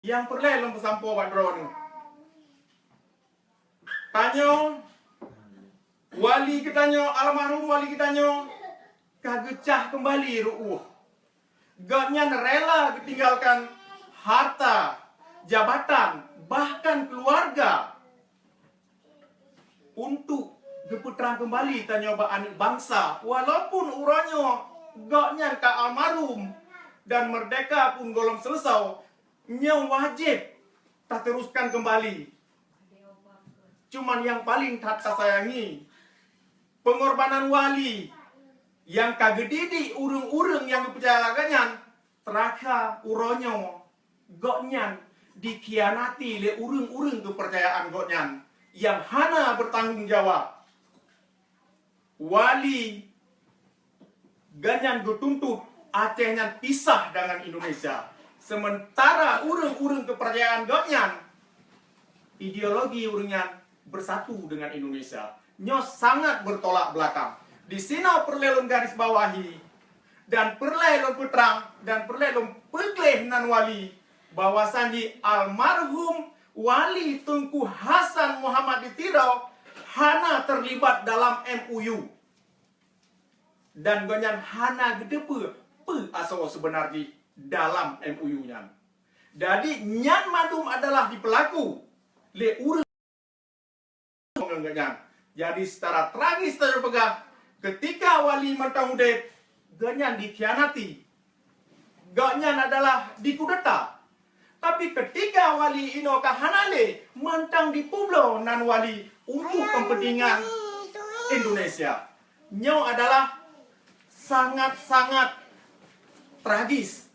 yang perlu long kesampo Pak Drone. Tanyo wali kitanyo, almarhum wali kitanyo kagecah kembali ruuh. Gaknya rela ditinggalkan harta, jabatan, bahkan keluarga untuk diputrang kembali tanyo ba anak bangsa. Walaupun uranyo gaknya ka almarhum dan merdeka pun golong selesai, nya wajib tak teruskan kembali. Cuman yang paling tak sayangi pengorbanan wali yang kagedidi urung-urung yang dipercaya ganyan teraka uronyo goknyan dikhianati le urung-urung kepercayaan goknyan yang hana bertanggung jawab. Wali ganyan dituntut Acehnya pisah dengan Indonesia, sementara urung-urung kepercayaan goknyan ideologi urungnya bersatu dengan Indonesia. Nyo sangat bertolak belakang. Di sini perlu garis bawahi dan perlu putrang dan perlu pegleh nan wali bahwasannya almarhum Wali Tunku Hasan Muhammad Ditirau hana terlibat dalam MUU dan gonyan hana gedepe asal sebenarnya dalam MUU-nya. Jadi nyan madum adalah di pelaku le urang. Jadi secara tragis terpegah ketika wali mantang udep ganyan dikhianati, ganyan adalah dikudeta. Tapi ketika wali ino kahanale mantang dipublo nan wali untuk kepentingan Indonesia, nyo adalah sangat-sangat tragis.